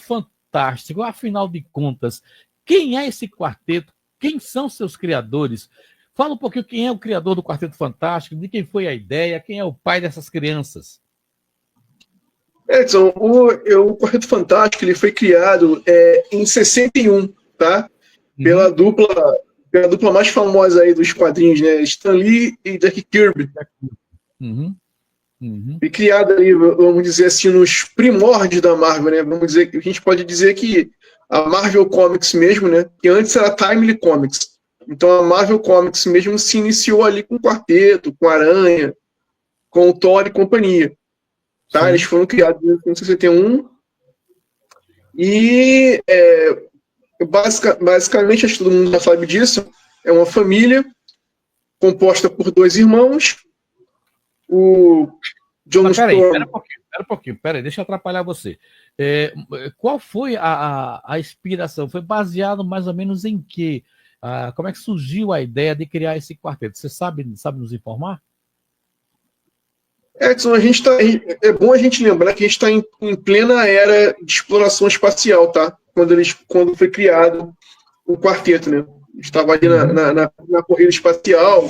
Fantástico, afinal de contas, quem é esse quarteto? Quem são seus criadores? Fala um pouquinho quem é o criador do Quarteto Fantástico, de quem foi a ideia, quem é o pai dessas crianças. Edson, o Quarteto Fantástico ele foi criado em 61, tá? Pela dupla mais famosa aí dos quadrinhos, né? Stan Lee e Jack Kirby. E criado ali, vamos dizer assim, nos primórdios da Marvel, né? Vamos dizer que a gente pode dizer que a Marvel Comics mesmo, né? Que antes era Timely Comics. Então a Marvel Comics mesmo se iniciou ali com o Quarteto, com Aranha, com o Thor e companhia. Tá? Eles foram criados em 1961 e basicamente, acho que todo mundo já sabe disso, é uma família composta por dois irmãos, o John Storm... Pera um pouquinho, deixa eu atrapalhar você. Qual foi a inspiração? Foi baseado mais ou menos em quê? Como é que surgiu a ideia de criar esse quarteto? Você sabe nos informar? Edson, é bom a gente lembrar que a gente está em plena era de exploração espacial, tá? Quando foi criado o quarteto, né? Estava ali na corrida espacial.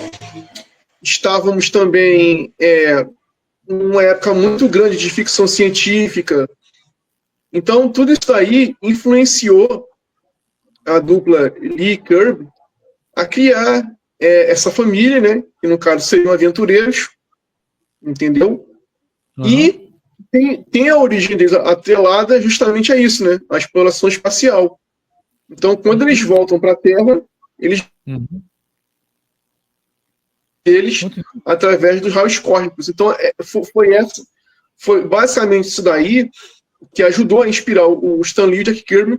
Estávamos também numa época muito grande de ficção científica. Então, tudo isso aí influenciou a dupla Lee e Kirby a criar essa família, né? Que no caso seriam aventureiros, entendeu? E tem a origem deles atrelada justamente a isso, né? A exploração espacial. Então, quando eles voltam para a Terra, eles através dos raios cósmicos. Então, foi basicamente isso daí que ajudou a inspirar o Stan Lee e o Jack Kirby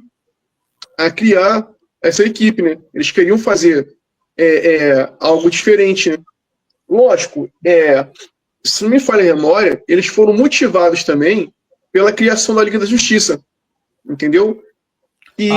a criar essa equipe, né? Eles queriam fazer algo diferente, né? Lógico, se não me falha a memória, eles foram motivados também pela criação da Liga da Justiça, entendeu? E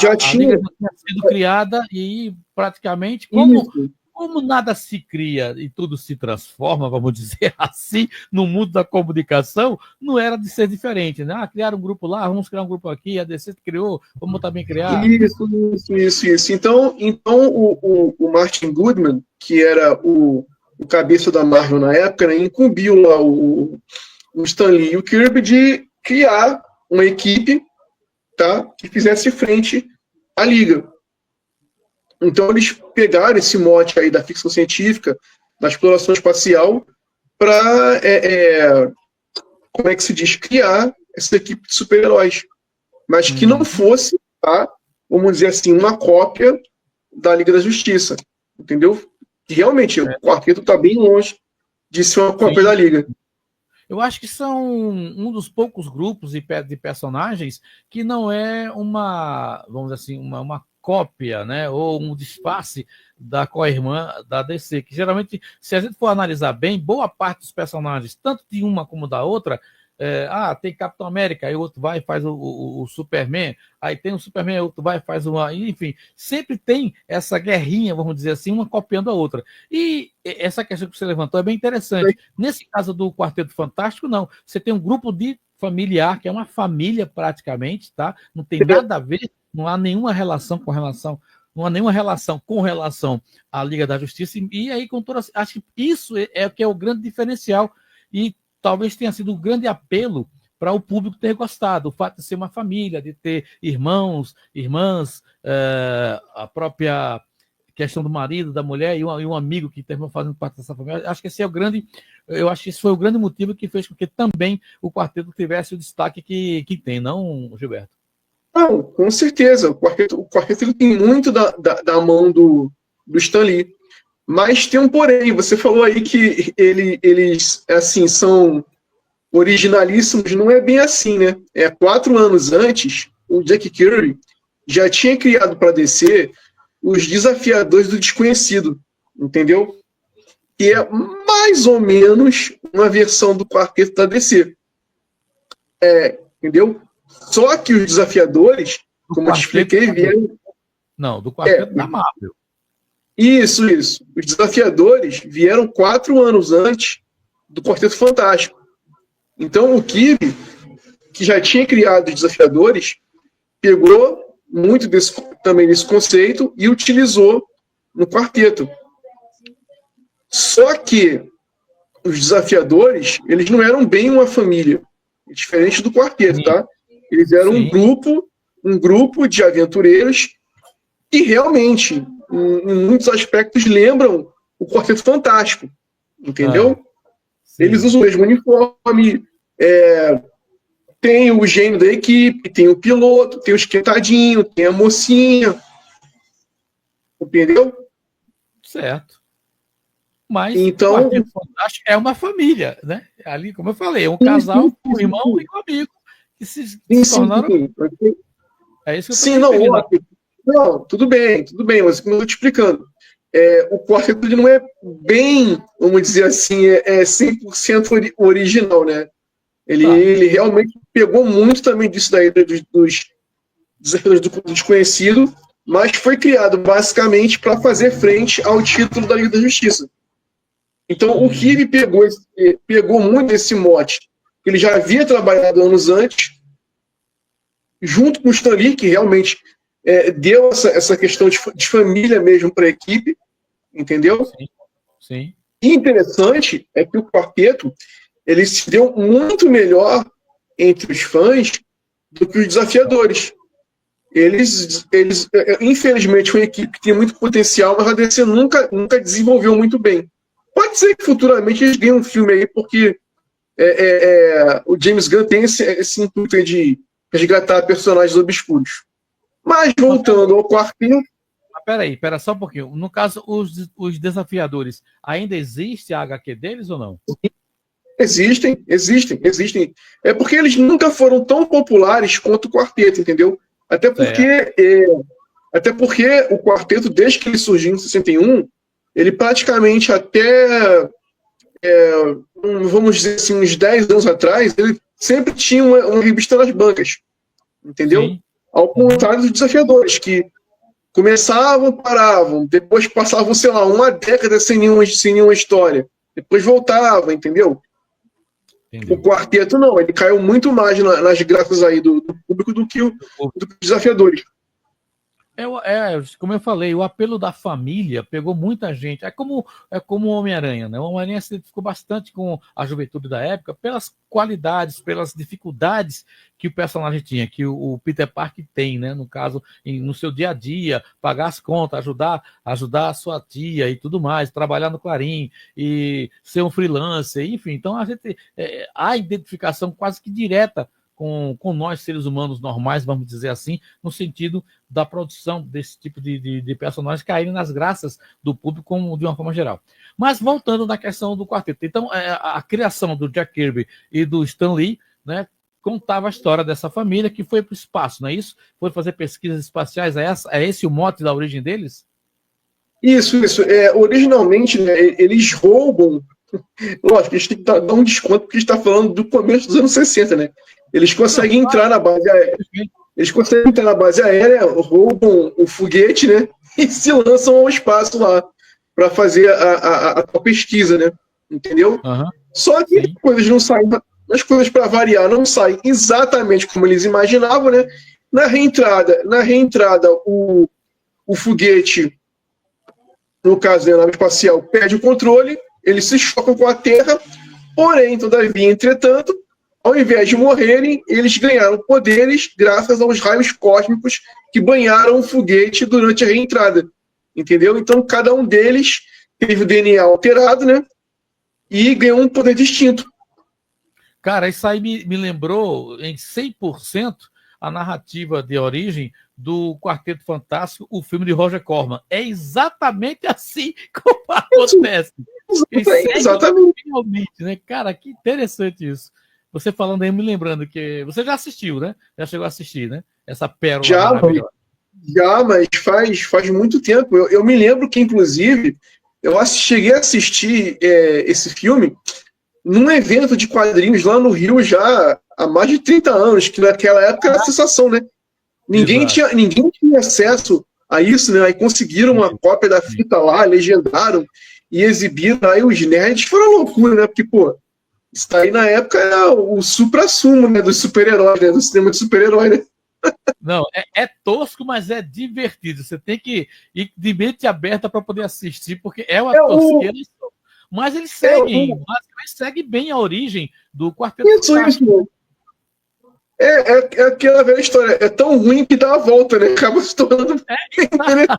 já tinha... A Liga tinha sido criada e praticamente, como nada se cria e tudo se transforma, vamos dizer assim, no mundo da comunicação, não era de ser diferente, né? Criaram um grupo lá, vamos criar um grupo aqui, a DC criou, vamos também criar. Isso. Então o Martin Goodman, que era o cabeça da Marvel na época, né, incumbiu lá o Stan Lee e o Kirby de criar uma equipe, tá, que fizesse frente à Liga. Então eles pegaram esse mote aí da ficção científica, da exploração espacial, para, como é que se diz, criar essa equipe de super-heróis. Mas que não fosse, tá, vamos dizer assim, uma cópia da Liga da Justiça, entendeu? Que realmente o quarteto está bem longe de ser uma cópia da Liga. Eu acho que são um dos poucos grupos de personagens que não é uma, vamos dizer assim, uma cópia, né, ou um disfarce da co-irmã da DC, que geralmente, se a gente for analisar bem, boa parte dos personagens, tanto de uma como da outra, tem Capitão América, aí o outro vai e faz o Superman, aí tem o Superman, aí o outro vai e faz uma... Enfim, sempre tem essa guerrinha, vamos dizer assim, uma copiando a outra. E essa questão que você levantou é bem interessante. Nesse caso do Quarteto Fantástico, não. Você tem um grupo de familiar, que é uma família praticamente, tá? Não tem nada a ver, não há nenhuma relação com relação à Liga da Justiça, e aí, acho que isso é o que é o grande diferencial, e talvez tenha sido um grande apelo para o público ter gostado, o fato de ser uma família, de ter irmãos, irmãs, a própria questão do marido, da mulher e um amigo que terminou fazendo parte dessa família. Acho que esse foi o grande motivo que fez com que também o quarteto tivesse o destaque que tem, não, Gilberto? Não, com certeza. O quarteto ele tem muito da mão do Stan Lee. Mas tem um porém. Você falou aí que eles assim, são originalíssimos. Não é bem assim, né? 4 anos antes, o Jack Kirby já tinha criado para DC os Desafiadores do Desconhecido. Entendeu? Que é mais ou menos uma versão do quarteto da DC. Entendeu? Só que os Desafiadores, como eu te expliquei, vieram... Não, do quarteto da Marvel. Isso. Os Desafiadores vieram 4 anos antes do Quarteto Fantástico. Então o Kirby, que já tinha criado os Desafiadores, pegou muito também desse conceito e utilizou no quarteto. Só que os Desafiadores, eles não eram bem uma família, diferente do quarteto, tá? Eles eram um grupo de aventureiros que realmente, em muitos aspectos, lembram o Quarteto Fantástico, entendeu? Eles usam o mesmo uniforme, tem o gênio da equipe, tem o piloto, tem o esquentadinho, tem a mocinha, entendeu? Certo. Mas então, o Quarteto Fantástico é uma família, né? Ali, como eu falei, é um casal, um irmão e um amigo que se tornaram... É isso que eu estou referindo. Não, tudo bem, mas como eu estou te explicando, o quarteto ele não é bem, vamos dizer assim, 100% original, né? Ele realmente pegou muito também disso daí, dos Desafiadores do Desconhecido, mas foi criado basicamente para fazer frente ao título da Liga da Justiça. Então, o Kirby pegou muito esse mote, que ele já havia trabalhado anos antes, junto com o Stan Lee, que realmente deu essa questão de família mesmo para a equipe, entendeu? Sim. E interessante é que o quarteto ele se deu muito melhor entre os fãs do que os Desafiadores. Eles infelizmente, uma equipe que tem muito potencial, mas a DC nunca desenvolveu muito bem. Pode ser que futuramente eles ganhem um filme aí, porque o James Gunn tem esse intuito de resgatar personagens obscuros. Mas voltando ao quarteto... Pera só um pouquinho. No caso, os Desafiadores, ainda existe a HQ deles ou não? Existem. É porque eles nunca foram tão populares quanto o quarteto, entendeu? Até porque o quarteto, desde que ele surgiu em 61, ele praticamente até, vamos dizer assim, uns 10 anos atrás, ele sempre tinha uma revista nas bancas, entendeu? Sim. Ao contrário dos Desafiadores, que começavam, paravam, depois passavam, sei lá, uma década sem nenhuma história, depois voltavam, entendeu? Entendi. O quarteto não, ele caiu muito mais nas graças aí do público do que os Desafiadores. Como eu falei, o apelo da família pegou muita gente. É como o Homem-Aranha, né? O Homem-Aranha se identificou bastante com a juventude da época pelas qualidades, pelas dificuldades que o personagem tinha, que o Peter Parker tem, né? No caso, no seu dia a dia, pagar as contas, ajudar a sua tia e tudo mais, trabalhar no Clarim e ser um freelancer, enfim. Então, há identificação quase que direta com nós, seres humanos normais, vamos dizer assim, no sentido da produção desse tipo de personagens caírem nas graças do público de uma forma geral. Mas voltando na questão do quarteto, então a criação do Jack Kirby e do Stan Lee, né, contava a história dessa família que foi para o espaço, não é isso? Foi fazer pesquisas espaciais, é esse o mote da origem deles? Isso. Originalmente, né, eles roubam. Lógico, a gente tem que dar um desconto porque a gente está falando do começo dos anos 60, né? Eles conseguem entrar na base aérea. Roubam o foguete, né? E se lançam ao espaço lá para fazer a pesquisa, né? Entendeu? Só que as coisas não saem, as coisas, para variar, não saem exatamente como eles imaginavam, né? Na reentrada, o foguete, no caso da nave espacial, perde o controle, eles se chocam com a Terra, porém, todavia, entretanto, ao invés de morrerem, eles ganharam poderes graças aos raios cósmicos que banharam o foguete durante a reentrada. Entendeu? Então, cada um deles teve o DNA alterado, né? E ganhou um poder distinto. Cara, isso aí me lembrou em 100% a narrativa de origem do Quarteto Fantástico, o filme de Roger Corman. É exatamente assim como acontece. Exatamente. Realmente, né? Cara, que interessante isso. Você falando aí, me lembrando que você já assistiu, né? Já chegou a assistir, né? Essa pérola maravilhosa. Já, mas faz muito tempo. Eu me lembro que, inclusive, cheguei a assistir esse filme num evento de quadrinhos lá no Rio já há mais de 30 anos, que naquela época era a sensação, né? Ninguém tinha acesso a isso, né? Aí conseguiram uma cópia da fita lá, legendaram e exibiram. Aí os nerds foram loucura, né? Porque, pô, Isso aí na época era o supra-sumo, né, dos super-heróis, né, do cinema de super-herói, né? Não, é tosco, mas é divertido. Você tem que ir de mente aberta para poder assistir, porque é uma tosqueira. Mas eles seguem, basicamente segue bem a origem do Quarteto Fantástico. Isso. É aquela velha história. É tão ruim que dá a volta, né? Acaba se tornando interessante.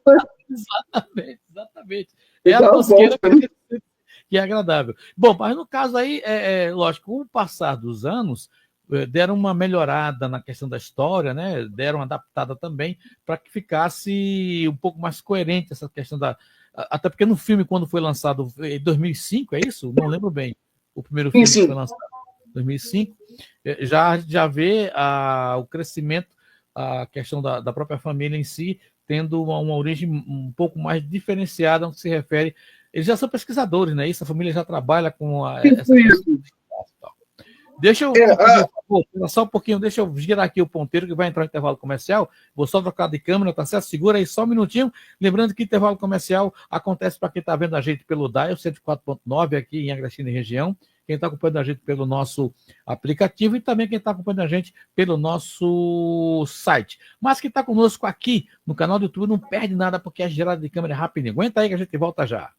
Exatamente. É a tosqueira que é agradável. Bom, mas no caso aí, lógico, com o passar dos anos, deram uma melhorada na questão da história, né? Deram uma adaptada também para que ficasse um pouco mais coerente essa questão da... Até porque no filme, quando foi lançado em 2005, é isso? Não lembro bem. O primeiro filme que foi lançado em 2005, já vê o crescimento, a questão da própria família em si, tendo uma origem um pouco mais diferenciada no que se refere. Eles já são pesquisadores, né? Isso, a família já trabalha com essa questão. Deixa eu só um pouquinho, deixa eu girar aqui o ponteiro que vai entrar no intervalo comercial. Vou só trocar de câmera, tá certo? Segura aí só um minutinho. Lembrando que o intervalo comercial acontece para quem está vendo a gente pelo DAIO 104.9 aqui em Agreste e região, quem está acompanhando a gente pelo nosso aplicativo e também quem está acompanhando a gente pelo nosso site. Mas quem está conosco aqui no canal do YouTube não perde nada porque a girada de câmera é rapidinho. Aguenta aí que a gente volta já.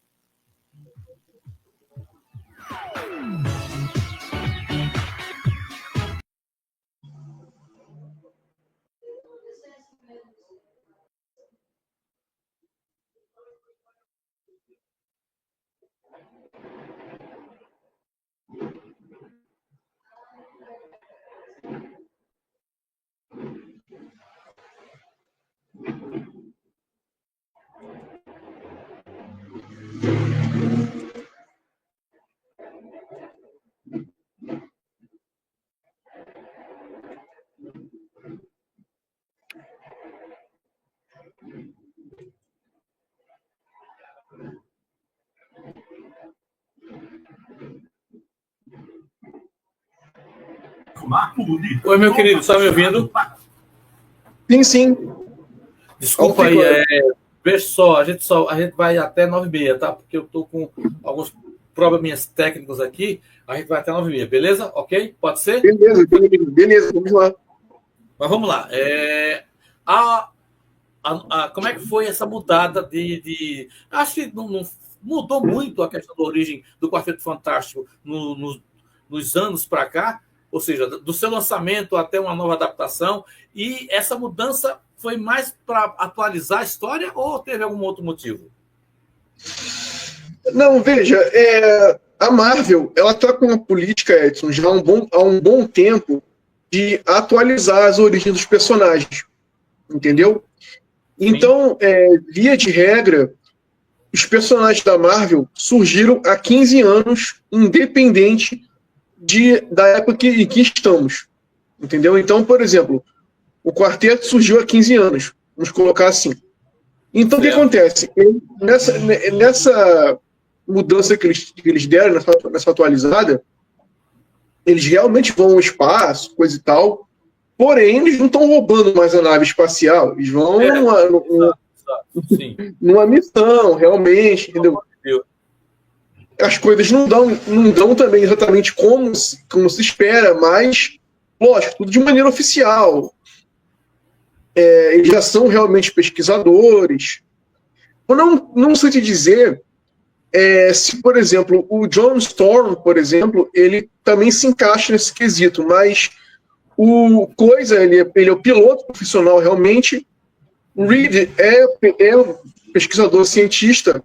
Oi, meu querido, está me ouvindo? Sim. Desculpa aí, veja só, a gente vai até 9h30, tá? Porque eu estou com alguns probleminhas técnicos aqui, a gente vai até 9h30, beleza? Ok? Pode ser? Beleza, vamos lá. Mas vamos lá. Como é que foi essa mudada de... Acho que não mudou muito a questão da origem do Quarteto Fantástico nos anos para cá, ou seja, do seu lançamento até uma nova adaptação, e essa mudança foi mais para atualizar a história ou teve algum outro motivo? Não, veja, a Marvel, ela está com uma política, Edson, já há um bom tempo de atualizar as origens dos personagens, entendeu? Então, via de regra, os personagens da Marvel surgiram há 15 anos, independente da época em que estamos, entendeu? Então, por exemplo, o Quarteto surgiu há 15 anos, vamos colocar assim. Então, o que acontece? Nessa mudança que eles deram, nessa atualizada, eles realmente vão ao espaço, coisa e tal, porém, eles não estão roubando mais a nave espacial, eles vão numa missão, realmente, entendeu? As coisas não dão também exatamente como se espera, mas, lógico, tudo de maneira oficial. Eles já são realmente pesquisadores. Eu não sei te dizer se, por exemplo, o John Storm, por exemplo, ele também se encaixa nesse quesito, mas o Coisa, ele é o piloto profissional realmente. O Reed é um pesquisador cientista.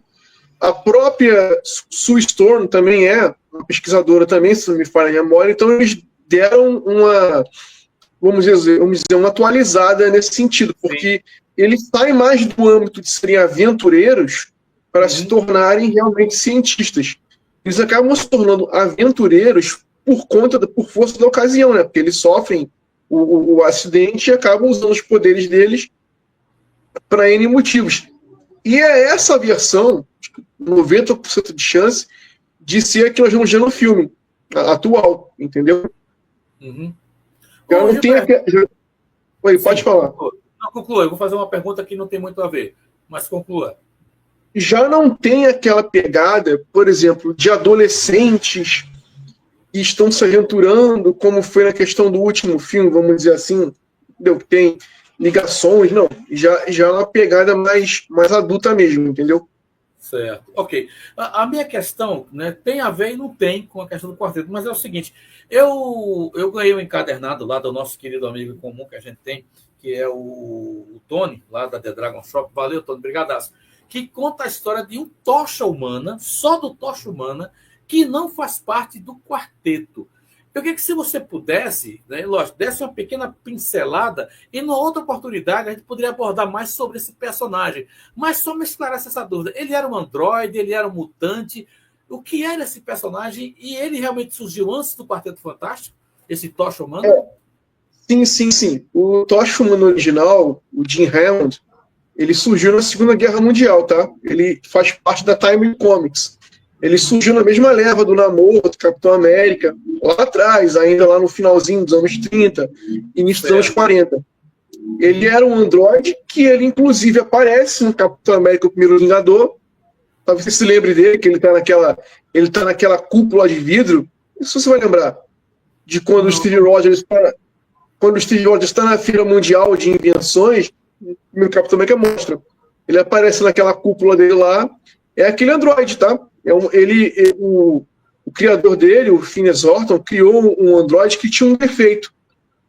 A própria Sue Storm também é uma pesquisadora também, se não me falha a memória. Então eles deram vamos dizer, uma atualizada nesse sentido, porque eles saem mais do âmbito de serem aventureiros para se tornarem realmente cientistas. Eles acabam se tornando aventureiros por força da ocasião, né? Porque eles sofrem o acidente e acabam usando os poderes deles para N motivos. E é essa versão, 90% de chance, de ser a que nós vamos ver no filme atual, entendeu? Eu não tenho... Oi, pode falar. Não, conclua. Eu vou fazer uma pergunta que não tem muito a ver, mas conclua. Já não tem aquela pegada, por exemplo, de adolescentes e estão se aventurando, como foi na questão do último filme, vamos dizer assim, entendeu? Que tem ligações, não, já é uma pegada mais adulta mesmo, entendeu? Certo, ok. A minha questão, né, tem a ver e não tem com a questão do quarteto, mas é o seguinte, eu ganhei um encadernado lá do nosso querido amigo em comum que a gente tem, que é o Tony, lá da The Dragon Shop. Valeu, Tony, brigadaço. Que conta a história de um Tocha Humana, só do Tocha Humana, que não faz parte do quarteto. Eu queria que, se você pudesse, né, lógico, desse uma pequena pincelada e, numa outra oportunidade, a gente poderia abordar mais sobre esse personagem. Mas só me esclarece essa dúvida. Ele era um androide, ele era um mutante. O que era esse personagem? E ele realmente surgiu antes do Quarteto Fantástico? Esse Tocha Humana? Sim. O Tocha Humana original, o Jim Hammond, ele surgiu na Segunda Guerra Mundial, tá? Ele faz parte da Time Comics. Ele surgiu na mesma leva do Namor, do Capitão América, lá atrás, ainda lá no finalzinho dos anos 30, início dos anos 40. Ele era um androide que ele, inclusive, aparece no Capitão América, o Primeiro Vingador. Talvez você se lembre dele, que ele tá naquela cúpula de vidro. Isso você vai lembrar. De quando o Steve Rogers está na Feira Mundial de Invenções, o primeiro Capitão América mostra. Ele aparece naquela cúpula dele lá. É aquele androide, tá? O criador dele, o Phineas Horton, criou um androide que tinha um defeito.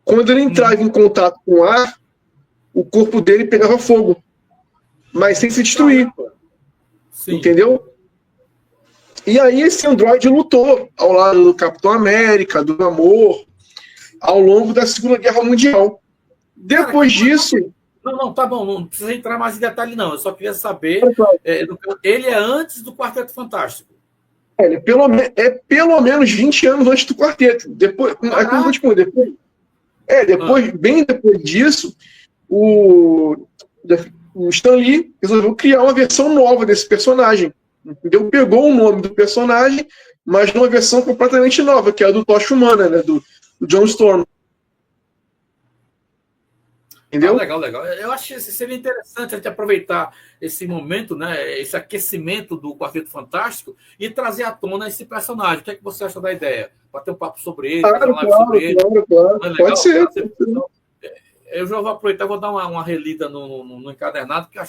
Quando ele entrava em contato com o ar, o corpo dele pegava fogo, mas sem se destruir. Sim. Entendeu? E aí esse androide lutou ao lado do Capitão América, do Namor, ao longo da Segunda Guerra Mundial. Depois disso... Não, tá bom, não precisa entrar mais em detalhe, não. Eu só queria saber. Ele é antes do Quarteto Fantástico. Ele é pelo menos 20 anos antes do Quarteto. Depois, bem depois disso, o Stan Lee resolveu criar uma versão nova desse personagem. Entendeu? Pegou o nome do personagem, mas numa versão completamente nova, que é a do Tocha Humana, né? Do John Storm. Entendeu? Legal. Eu acho que seria interessante a gente aproveitar esse momento, né, esse aquecimento do Quarteto Fantástico e trazer à tona esse personagem. O que é que você acha da ideia? Bater um papo sobre ele, fazer uma live sobre ele. Claro. Pode ser. Eu já vou aproveitar, vou dar uma relida no encadernado, que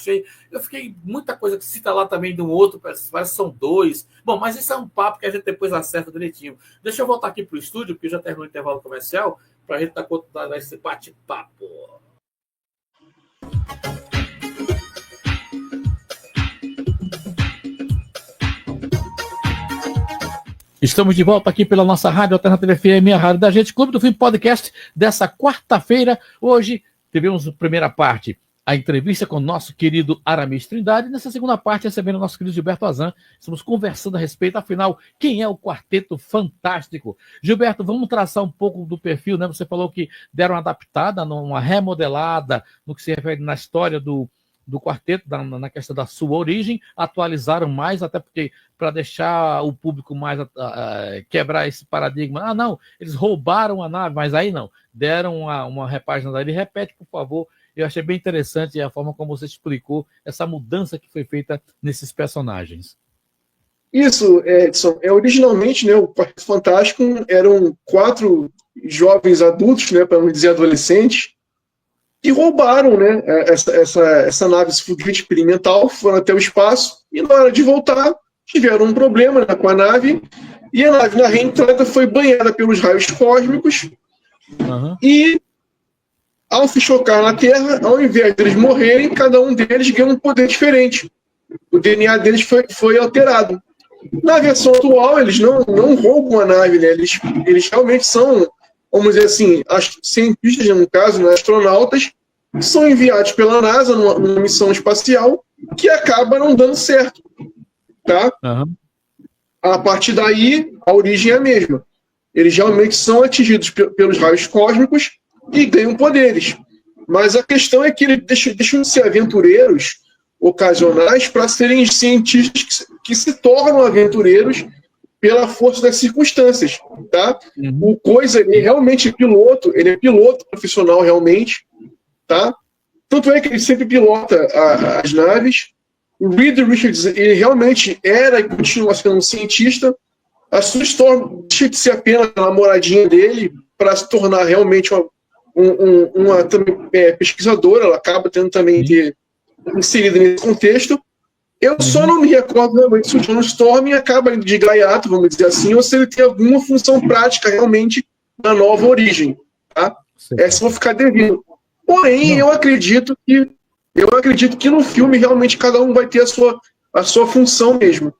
eu fiquei muita coisa que cita lá também de um outro, parece que são dois. Bom, mas isso é um papo que a gente depois acerta direitinho. Deixa eu voltar aqui para o estúdio, porque já terminou o intervalo comercial, para a gente dar conta desse bate-papo. Estamos de volta aqui pela nossa rádio Alternativa FM, a rádio da gente, Clube do Filme Podcast, dessa quarta-feira. Hoje tivemos a primeira parte, a entrevista com o nosso querido Aramis Trindade. Nessa segunda parte, recebendo o nosso querido Gilberto Azan. Estamos conversando a respeito, afinal, quem é o Quarteto Fantástico? Gilberto, vamos traçar um pouco do perfil, né? Você falou que deram uma adaptada, uma remodelada no que se refere na história do quarteto, na questão da sua origem, atualizaram mais, até porque para deixar o público mais quebrar esse paradigma. Não, eles roubaram a nave, mas aí não, deram uma repagina. Ele repete, por favor. Eu achei bem interessante a forma como você explicou essa mudança que foi feita nesses personagens. Isso, Edson. Originalmente, né, o Quarteto Fantástico eram 4 jovens adultos, né, para não dizer adolescentes, e roubaram, né, essa nave, esse foguete experimental, foram até o espaço, e na hora de voltar, tiveram um problema, né, com a nave, e a nave, na reentrada, foi banhada pelos raios cósmicos, e ao se chocar na Terra, ao invés deles morrerem, cada um deles ganha um poder diferente. O DNA deles foi alterado. Na versão atual, eles não roubam a nave, né? Eles realmente são, vamos dizer assim, cientistas, no caso, né, astronautas, que são enviados pela NASA numa missão espacial que acaba não dando certo. Tá? A partir daí, a origem é a mesma. Eles realmente são atingidos pelos raios cósmicos e ganham poderes. Mas a questão é que eles deixam de ser aventureiros ocasionais para serem cientistas que se tornam aventureiros pela força das circunstâncias, tá? O Coisa, ele realmente é piloto profissional realmente, tá? Tanto é que ele sempre pilota as naves. O Reed Richards, ele realmente era e continua sendo um cientista, A Sue Storm deixa de ser apenas a namoradinha dele para se tornar realmente uma pesquisadora. Ela acaba tendo também ter inserido nesse contexto. Eu só não me recordo realmente se o John Storm acaba de gaiato, vamos dizer assim, ou se ele tem alguma função prática realmente na nova origem. Tá? Essa eu vou ficar devendo. Porém, eu acredito que no filme realmente cada um vai ter a sua função mesmo.